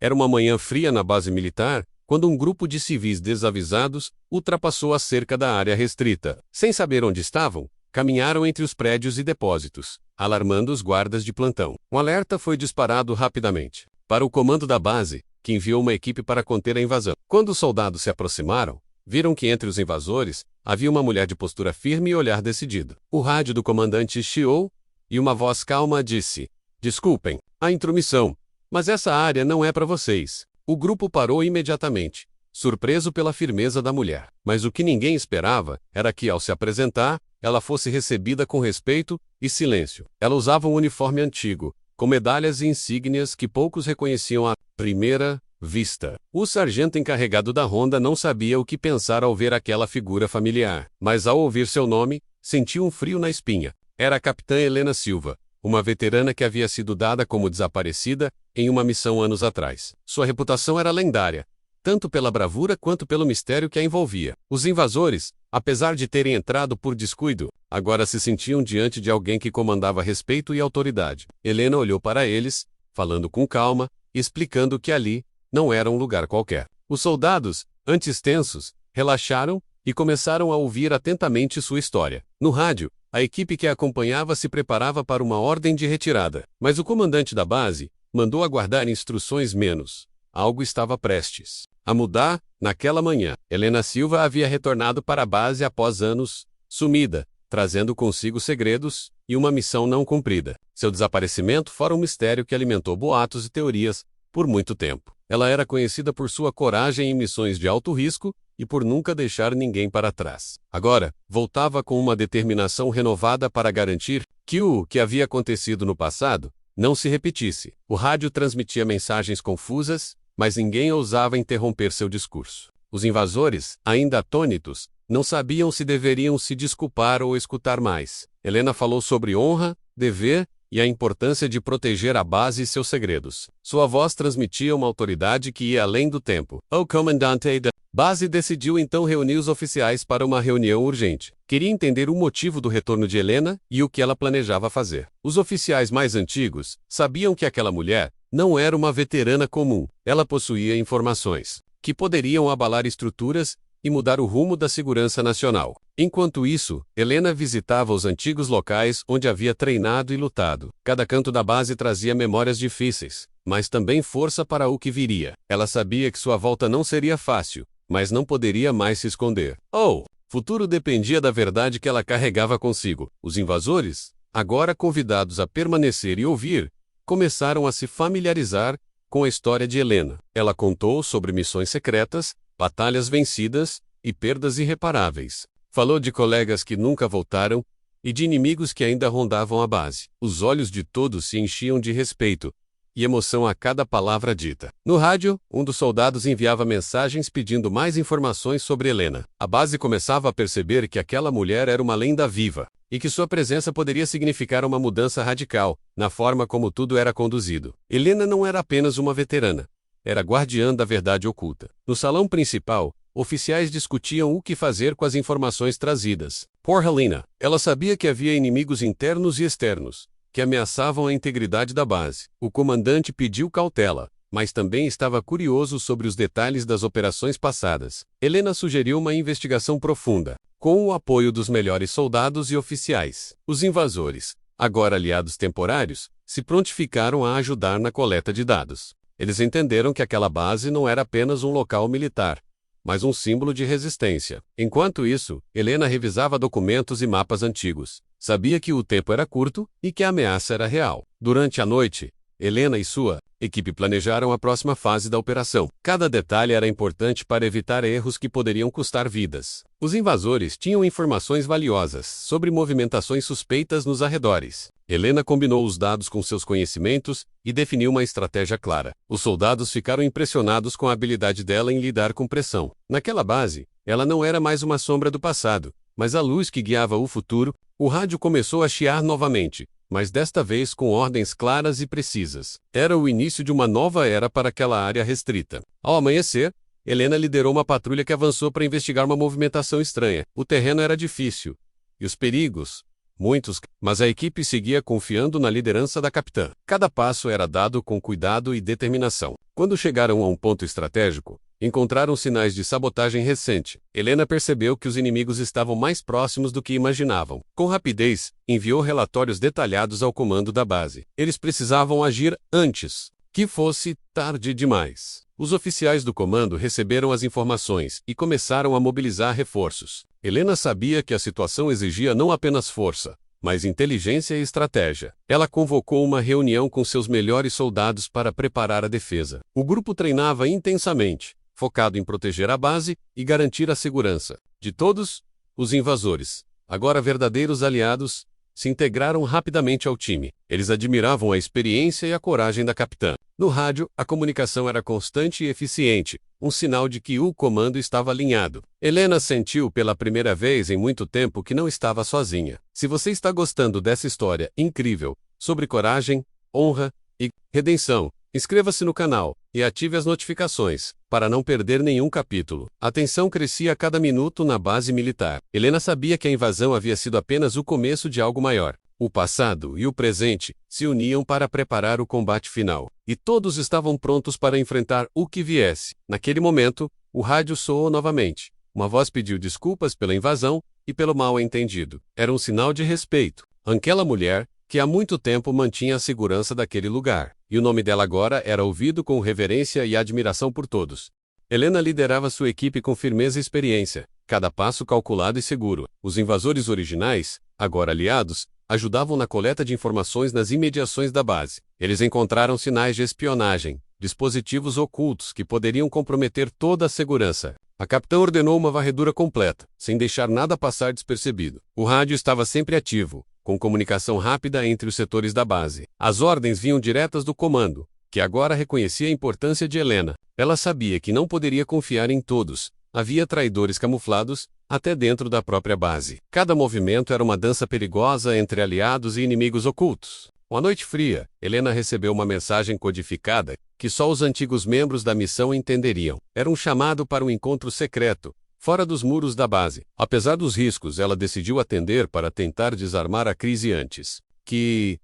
Era uma manhã fria na base militar, quando um grupo de civis desavisados ultrapassou a cerca da área restrita. Sem saber onde estavam, caminharam entre os prédios e depósitos, alarmando os guardas de plantão. Um alerta foi disparado rapidamente para o comando da base, que enviou uma equipe para conter a invasão. Quando os soldados se aproximaram, viram que entre os invasores havia uma mulher de postura firme e olhar decidido. O rádio do comandante chiou e uma voz calma disse: "Desculpem a intromissão, mas essa área não é para vocês." O grupo parou imediatamente, surpreso pela firmeza da mulher. Mas o que ninguém esperava era que, ao se apresentar, ela fosse recebida com respeito e silêncio. Ela usava um uniforme antigo, com medalhas e insígnias que poucos reconheciam à primeira vista. O sargento encarregado da ronda não sabia o que pensar ao ver aquela figura familiar, mas ao ouvir seu nome, sentiu um frio na espinha. Era a capitã Helena Silva, uma veterana que havia sido dada como desaparecida em uma missão anos atrás. Sua reputação era lendária, tanto pela bravura quanto pelo mistério que a envolvia. Os invasores, apesar de terem entrado por descuido, agora se sentiam diante de alguém que comandava respeito e autoridade. Helena olhou para eles, falando com calma, explicando que ali não era um lugar qualquer. Os soldados, antes tensos, relaxaram e começaram a ouvir atentamente sua história. No rádio, a equipe que a acompanhava se preparava para uma ordem de retirada, mas o comandante da base mandou aguardar instruções menos. Algo estava prestes a mudar. Naquela manhã, Helena Silva havia retornado para a base após anos sumida, trazendo consigo segredos e uma missão não cumprida. Seu desaparecimento fora um mistério que alimentou boatos e teorias por muito tempo. Ela era conhecida por sua coragem em missões de alto risco e por nunca deixar ninguém para trás. Agora, voltava com uma determinação renovada para garantir que o que havia acontecido no passado não se repetisse. O rádio transmitia mensagens confusas, mas ninguém ousava interromper seu discurso. Os invasores, ainda atônitos, não sabiam se deveriam se desculpar ou escutar mais. Helena falou sobre honra, dever e a importância de proteger a base e seus segredos. Sua voz transmitia uma autoridade que ia além do tempo. O comandante da base decidiu então reunir os oficiais para uma reunião urgente. Queria entender o motivo do retorno de Helena e o que ela planejava fazer. Os oficiais mais antigos sabiam que aquela mulher não era uma veterana comum. Ela possuía informações que poderiam abalar estruturas e mudar o rumo da segurança nacional. Enquanto isso, Helena visitava os antigos locais onde havia treinado e lutado. Cada canto da base trazia memórias difíceis, mas também força para o que viria. Ela sabia que sua volta não seria fácil, mas não poderia mais se esconder. O futuro dependia da verdade que ela carregava consigo. Os invasores, agora convidados a permanecer e ouvir, começaram a se familiarizar com a história de Helena. Ela contou sobre missões secretas, batalhas vencidas e perdas irreparáveis. Falou de colegas que nunca voltaram e de inimigos que ainda rondavam a base. Os olhos de todos se enchiam de respeito e emoção a cada palavra dita. No rádio, um dos soldados enviava mensagens pedindo mais informações sobre Helena. A base começava a perceber que aquela mulher era uma lenda viva e que sua presença poderia significar uma mudança radical na forma como tudo era conduzido. Helena não era apenas uma veterana. Era guardiã da verdade oculta. No salão principal, oficiais discutiam o que fazer com as informações trazidas por Helena. Ela sabia que havia inimigos internos e externos, que ameaçavam a integridade da base. O comandante pediu cautela, mas também estava curioso sobre os detalhes das operações passadas. Helena sugeriu uma investigação profunda, com o apoio dos melhores soldados e oficiais. Os invasores, agora aliados temporários, se prontificaram a ajudar na coleta de dados. Eles entenderam que aquela base não era apenas um local militar, mas um símbolo de resistência. Enquanto isso, Helena revisava documentos e mapas antigos. Sabia que o tempo era curto e que a ameaça era real. Durante a noite, Helena e sua equipe planejaram a próxima fase da operação. Cada detalhe era importante para evitar erros que poderiam custar vidas. Os invasores tinham informações valiosas sobre movimentações suspeitas nos arredores. Helena combinou os dados com seus conhecimentos e definiu uma estratégia clara. Os soldados ficaram impressionados com a habilidade dela em lidar com pressão. Naquela base, ela não era mais uma sombra do passado, mas a luz que guiava o futuro. O rádio começou a chiar novamente, mas desta vez com ordens claras e precisas. Era o início de uma nova era para aquela área restrita. Ao amanhecer, Helena liderou uma patrulha que avançou para investigar uma movimentação estranha. O terreno era difícil, e os perigos, muitos, mas a equipe seguia confiando na liderança da capitã. Cada passo era dado com cuidado e determinação. Quando chegaram a um ponto estratégico, encontraram sinais de sabotagem recente. Helena percebeu que os inimigos estavam mais próximos do que imaginavam. Com rapidez, enviou relatórios detalhados ao comando da base. Eles precisavam agir antes que fosse tarde demais. Os oficiais do comando receberam as informações e começaram a mobilizar reforços. Helena sabia que a situação exigia não apenas força, mas inteligência e estratégia. Ela convocou uma reunião com seus melhores soldados para preparar a defesa. O grupo treinava intensamente, focado em proteger a base e garantir a segurança de todos. Os invasores, agora verdadeiros aliados, se integraram rapidamente ao time. Eles admiravam a experiência e a coragem da capitã. No rádio, a comunicação era constante e eficiente, um sinal de que o comando estava alinhado. Helena sentiu pela primeira vez em muito tempo que não estava sozinha. Se você está gostando dessa história incrível sobre coragem, honra e redenção, inscreva-se no canal e ative as notificações para não perder nenhum capítulo. A tensão crescia a cada minuto na base militar. Helena sabia que a invasão havia sido apenas o começo de algo maior. O passado e o presente se uniam para preparar o combate final, e todos estavam prontos para enfrentar o que viesse. Naquele momento, o rádio soou novamente. Uma voz pediu desculpas pela invasão e pelo mal-entendido. Era um sinal de respeito. Aquela mulher, que há muito tempo mantinha a segurança daquele lugar, e o nome dela agora era ouvido com reverência e admiração por todos. Helena liderava sua equipe com firmeza e experiência, cada passo calculado e seguro. Os invasores originais, agora aliados, ajudavam na coleta de informações nas imediações da base. Eles encontraram sinais de espionagem, dispositivos ocultos que poderiam comprometer toda a segurança. A capitã ordenou uma varredura completa, sem deixar nada passar despercebido. O rádio estava sempre ativo, com comunicação rápida entre os setores da base. As ordens vinham diretas do comando, que agora reconhecia a importância de Helena. Ela sabia que não poderia confiar em todos. Havia traidores camuflados, até dentro da própria base. Cada movimento era uma dança perigosa entre aliados e inimigos ocultos. Uma noite fria, Helena recebeu uma mensagem codificada que só os antigos membros da missão entenderiam. Era um chamado para um encontro secreto, fora dos muros da base. Apesar dos riscos, ela decidiu atender para tentar desarmar a crise antes que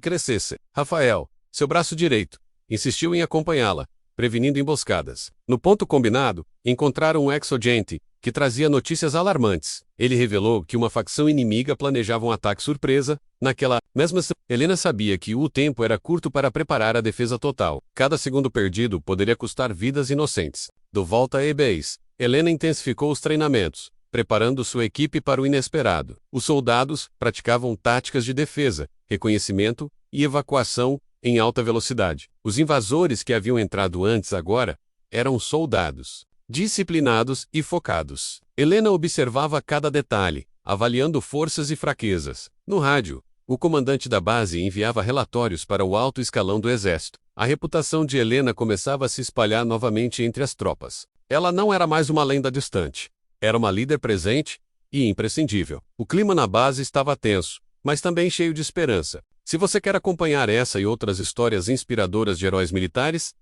crescesse. Rafael, seu braço direito, insistiu em acompanhá-la, prevenindo emboscadas. No ponto combinado, encontraram um exogente, que trazia notícias alarmantes. Ele revelou que uma facção inimiga planejava um ataque surpresa. Naquela mesma semana, Helena sabia que o tempo era curto para preparar a defesa total. Cada segundo perdido poderia custar vidas inocentes. Do volta a E-Base, Helena intensificou os treinamentos, preparando sua equipe para o inesperado. Os soldados praticavam táticas de defesa, reconhecimento e evacuação em alta velocidade. Os invasores que haviam entrado antes agora eram soldados disciplinados e focados. Helena observava cada detalhe, avaliando forças e fraquezas. No rádio, o comandante da base enviava relatórios para o alto escalão do exército. A reputação de Helena começava a se espalhar novamente entre as tropas. Ela não era mais uma lenda distante. Era uma líder presente e imprescindível. O clima na base estava tenso, mas também cheio de esperança. Se você quer acompanhar essa e outras histórias inspiradoras de heróis militares,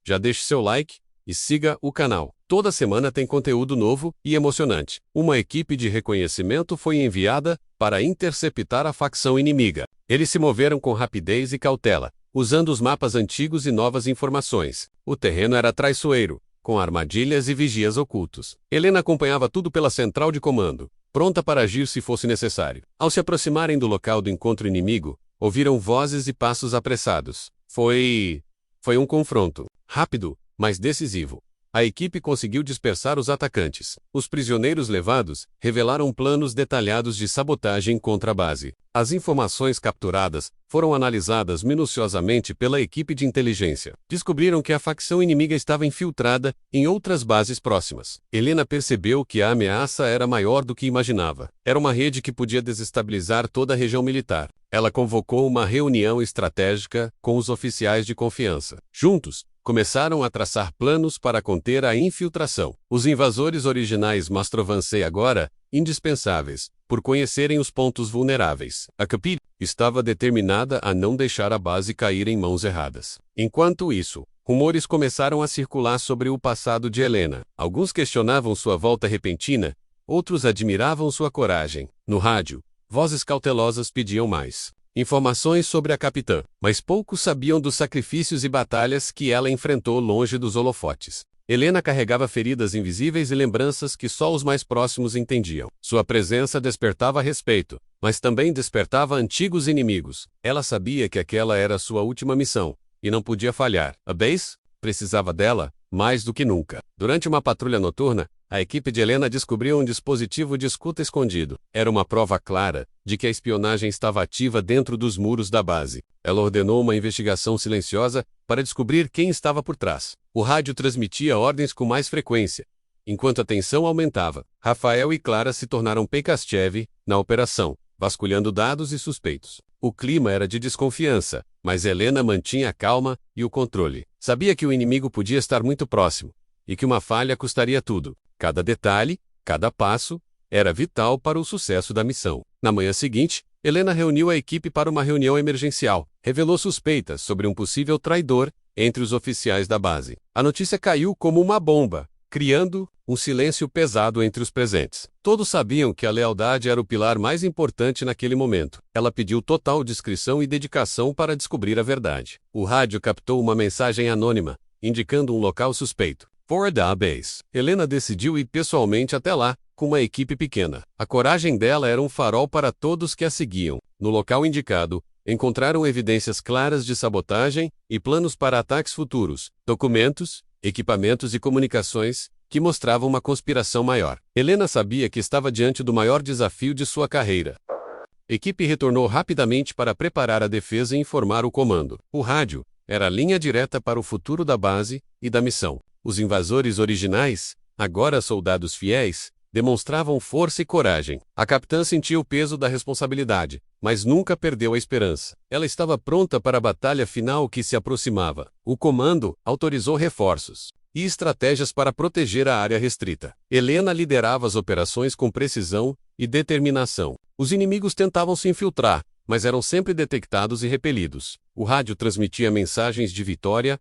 já deixe seu like e siga o canal. Toda semana tem conteúdo novo e emocionante. Uma equipe de reconhecimento foi enviada para interceptar a facção inimiga. Eles se moveram com rapidez e cautela, usando os mapas antigos e novas informações. O terreno era traiçoeiro, com armadilhas e vigias ocultos. Helena acompanhava tudo pela central de comando, pronta para agir se fosse necessário. Ao se aproximarem do local do encontro inimigo, ouviram vozes e passos apressados. Foi um confronto rápido, mas decisivo. A equipe conseguiu dispersar os atacantes. Os prisioneiros levados revelaram planos detalhados de sabotagem contra a base. As informações capturadas foram analisadas minuciosamente pela equipe de inteligência. Descobriram que a facção inimiga estava infiltrada em outras bases próximas. Helena percebeu que a ameaça era maior do que imaginava. Era uma rede que podia desestabilizar toda a região militar. Ela convocou uma reunião estratégica com os oficiais de confiança. Juntos, começaram a traçar planos para conter a infiltração. Os invasores originais mostravam-se agora indispensáveis, por conhecerem os pontos vulneráveis. A capitã estava determinada a não deixar a base cair em mãos erradas. Enquanto isso, rumores começaram a circular sobre o passado de Helena. Alguns questionavam sua volta repentina, outros admiravam sua coragem. No rádio, vozes cautelosas pediam mais informações sobre a capitã, mas poucos sabiam dos sacrifícios e batalhas que ela enfrentou longe dos holofotes. Helena carregava feridas invisíveis e lembranças que só os mais próximos entendiam. Sua presença despertava respeito, mas também despertava antigos inimigos. Ela sabia que aquela era sua última missão, e não podia falhar. A base precisava dela mais do que nunca. Durante uma patrulha noturna, a equipe de Helena descobriu um dispositivo de escuta escondido. Era uma prova clara de que a espionagem estava ativa dentro dos muros da base. Ela ordenou uma investigação silenciosa para descobrir quem estava por trás. O rádio transmitia ordens com mais frequência. Enquanto a tensão aumentava, Rafael e Clara se tornaram Pekachev na operação, vasculhando dados e suspeitos. O clima era de desconfiança, mas Helena mantinha a calma e o controle. Sabia que o inimigo podia estar muito próximo, e que uma falha custaria tudo. Cada detalhe, cada passo, era vital para o sucesso da missão. Na manhã seguinte, Helena reuniu a equipe para uma reunião emergencial. Revelou suspeitas sobre um possível traidor entre os oficiais da base. A notícia caiu como uma bomba, criando um silêncio pesado entre os presentes. Todos sabiam que a lealdade era o pilar mais importante naquele momento. Ela pediu total discrição e dedicação para descobrir a verdade. O rádio captou uma mensagem anônima, indicando um local suspeito. Fora da base. Helena decidiu ir pessoalmente até lá, com uma equipe pequena. A coragem dela era um farol para todos que a seguiam. No local indicado, encontraram evidências claras de sabotagem e planos para ataques futuros, documentos, equipamentos e comunicações que mostravam uma conspiração maior. Helena sabia que estava diante do maior desafio de sua carreira. A equipe retornou rapidamente para preparar a defesa e informar o comando. O rádio era a linha direta para o futuro da base e da missão. Os invasores originais, agora soldados fiéis, demonstravam força e coragem. A capitã sentia o peso da responsabilidade, mas nunca perdeu a esperança. Ela estava pronta para a batalha final que se aproximava. O comando autorizou reforços e estratégias para proteger a área restrita. Helena liderava as operações com precisão e determinação. Os inimigos tentavam se infiltrar, mas eram sempre detectados e repelidos. O rádio transmitia mensagens de vitória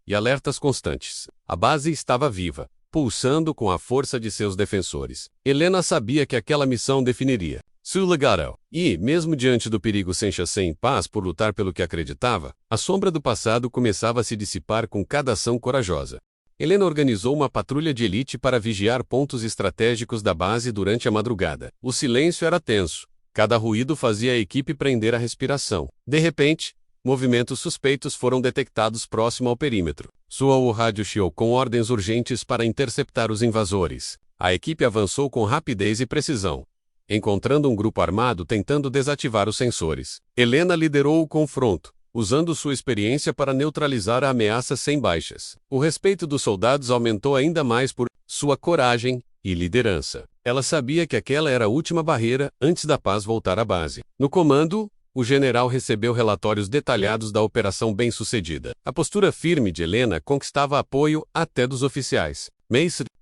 e alertas constantes. A base estava viva, pulsando com a força de seus defensores. Helena sabia que aquela missão definiria seu legado. E, mesmo diante do perigo sentia-se em paz por lutar pelo que acreditava, a sombra do passado começava a se dissipar com cada ação corajosa. Helena organizou uma patrulha de elite para vigiar pontos estratégicos da base durante a madrugada. O silêncio era tenso. Cada ruído fazia a equipe prender a respiração. De repente, movimentos suspeitos foram detectados próximo ao perímetro. Soou o rádio chiou com ordens urgentes para interceptar os invasores. A equipe avançou com rapidez e precisão, encontrando um grupo armado tentando desativar os sensores. Helena liderou o confronto, usando sua experiência para neutralizar a ameaça sem baixas. O respeito dos soldados aumentou ainda mais por sua coragem e liderança. Ela sabia que aquela era a última barreira antes da paz voltar à base. No comando, o general recebeu relatórios detalhados da operação bem-sucedida. A postura firme de Helena conquistava apoio até dos oficiais.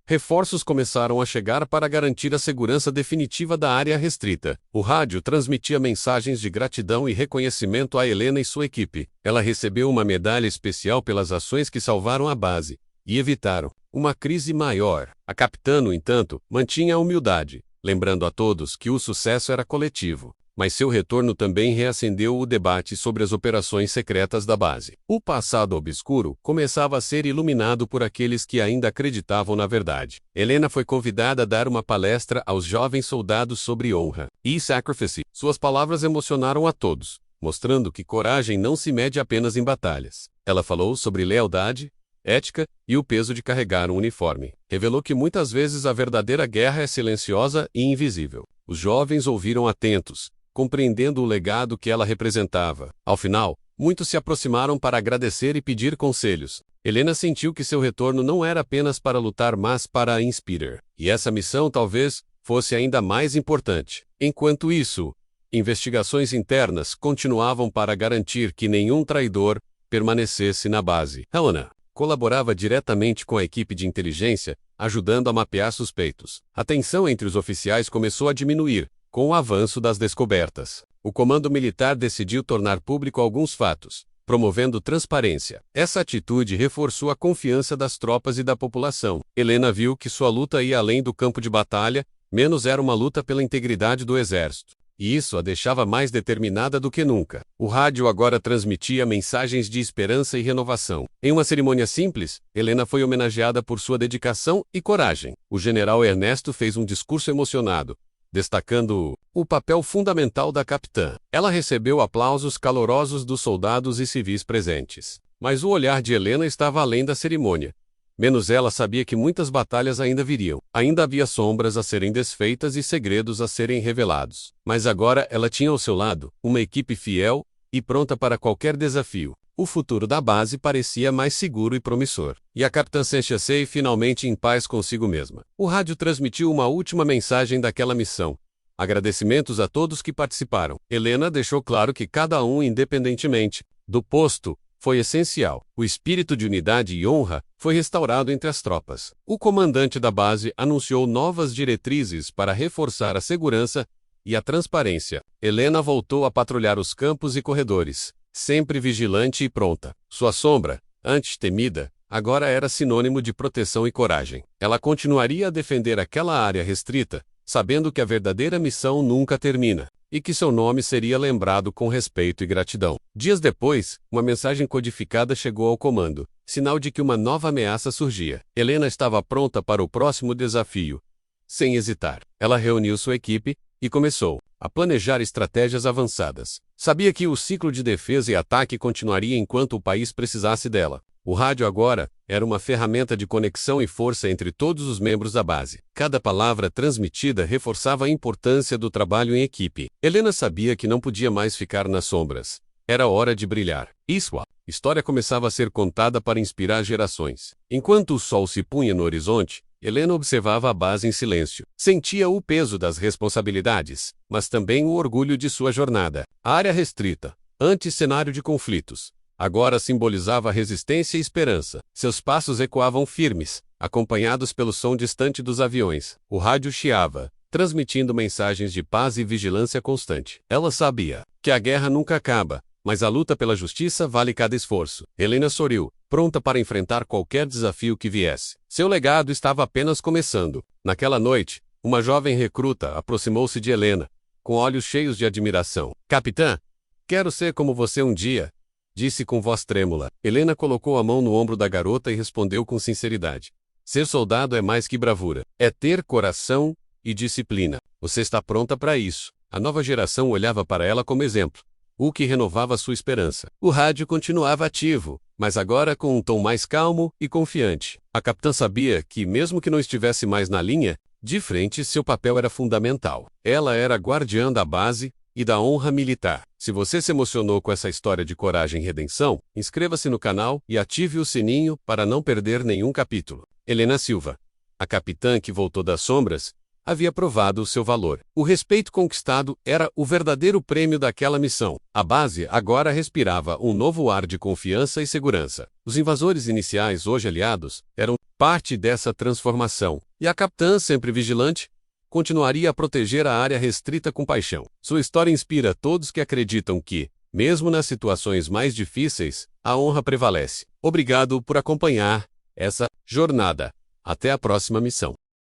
Reforços começaram a chegar para garantir a segurança definitiva da área restrita. O rádio transmitia mensagens de gratidão e reconhecimento a Helena e sua equipe. Ela recebeu uma medalha especial pelas ações que salvaram a base e evitaram uma crise maior. A capitã, no entanto, mantinha a humildade, lembrando a todos que o sucesso era coletivo. Mas seu retorno também reacendeu o debate sobre as operações secretas da base. O passado obscuro começava a ser iluminado por aqueles que ainda acreditavam na verdade. Helena foi convidada a dar uma palestra aos jovens soldados sobre honra e sacrifício. Suas palavras emocionaram a todos, mostrando que coragem não se mede apenas em batalhas. Ela falou sobre lealdade, ética e o peso de carregar um uniforme. Revelou que muitas vezes a verdadeira guerra é silenciosa e invisível. Os jovens ouviram atentos, compreendendo o legado que ela representava. Ao final, muitos se aproximaram para agradecer e pedir conselhos. Helena sentiu que seu retorno não era apenas para lutar, mas para a inspirar. E essa missão talvez fosse ainda mais importante. Enquanto isso, investigações internas continuavam para garantir que nenhum traidor permanecesse na base. Helena colaborava diretamente com a equipe de inteligência, ajudando a mapear suspeitos. A tensão entre os oficiais começou a diminuir com o avanço das descobertas. O comando militar decidiu tornar público alguns fatos, promovendo transparência. Essa atitude reforçou a confiança das tropas e da população. Helena viu que sua luta ia além do campo de batalha, menos era uma luta pela integridade do exército. e isso a deixava mais determinada do que nunca. O rádio agora transmitia mensagens de esperança e renovação. Em uma cerimônia simples, Helena foi homenageada por sua dedicação e coragem. O general Ernesto fez um discurso emocionado, destacando o papel fundamental da capitã. Ela recebeu aplausos calorosos dos soldados e civis presentes. Mas o olhar de Helena estava além da cerimônia. Menos ela sabia que muitas batalhas ainda viriam. Ainda havia sombras a serem desfeitas e segredos a serem revelados. Mas agora ela tinha ao seu lado uma equipe fiel e pronta para qualquer desafio. O futuro da base parecia mais seguro e promissor. E a capitã Senchasei finalmente em paz consigo mesma. O rádio transmitiu uma última mensagem daquela missão. Agradecimentos a todos que participaram. Helena deixou claro que cada um, independentemente do posto, foi essencial. O espírito de unidade e honra foi restaurado entre as tropas. O comandante da base anunciou novas diretrizes para reforçar a segurança e a transparência. Helena voltou a patrulhar os campos e corredores, sempre vigilante e pronta. Sua sombra, antes temida, agora era sinônimo de proteção e coragem. Ela continuaria a defender aquela área restrita, sabendo que a verdadeira missão nunca termina, e que seu nome seria lembrado com respeito e gratidão. Dias depois, uma mensagem codificada chegou ao comando, sinal de que uma nova ameaça surgia. Helena estava pronta para o próximo desafio. Sem hesitar, ela reuniu sua equipe e começou a planejar estratégias avançadas. Sabia que o ciclo de defesa e ataque continuaria enquanto o país precisasse dela. O rádio agora era uma ferramenta de conexão e força entre todos os membros da base. Cada palavra transmitida reforçava a importância do trabalho em equipe. Helena sabia que não podia mais ficar nas sombras. Era hora de brilhar. A história começava a ser contada para inspirar gerações. Enquanto o sol se punha no horizonte, Helena observava a base em silêncio. Sentia o peso das responsabilidades, mas também o orgulho de sua jornada. A área restrita, anti-cenário de conflitos, agora simbolizava resistência e esperança. Seus passos ecoavam firmes, acompanhados pelo som distante dos aviões. O rádio chiava, transmitindo mensagens de paz e vigilância constante. Ela sabia que a guerra nunca acaba, mas a luta pela justiça vale cada esforço. Helena sorriu, pronta para enfrentar qualquer desafio que viesse. Seu legado estava apenas começando. Naquela noite, uma jovem recruta aproximou-se de Helena, com olhos cheios de admiração. "Capitã, quero ser como você um dia", disse com voz trêmula. Helena colocou a mão no ombro da garota e respondeu com sinceridade: "Ser soldado é mais que bravura. É ter coração e disciplina. Você está pronta para isso." A nova geração olhava para ela como exemplo, o que renovava sua esperança. O rádio continuava ativo, mas agora com um tom mais calmo e confiante. A capitã sabia que, mesmo que não estivesse mais na linha de frente, seu papel era fundamental. Ela era guardiã da base e da honra militar. Se você se emocionou com essa história de coragem e redenção, inscreva-se no canal e ative o sininho para não perder nenhum capítulo. Helena Silva, a capitã que voltou das sombras, havia provado o seu valor. O respeito conquistado era o verdadeiro prêmio daquela missão. A base agora respirava um novo ar de confiança e segurança. Os invasores iniciais, hoje aliados, eram parte dessa transformação. E a capitã, sempre vigilante, continuaria a proteger a área restrita com paixão. Sua história inspira todos que acreditam que, mesmo nas situações mais difíceis, a honra prevalece. Obrigado por acompanhar essa jornada. Até a próxima missão.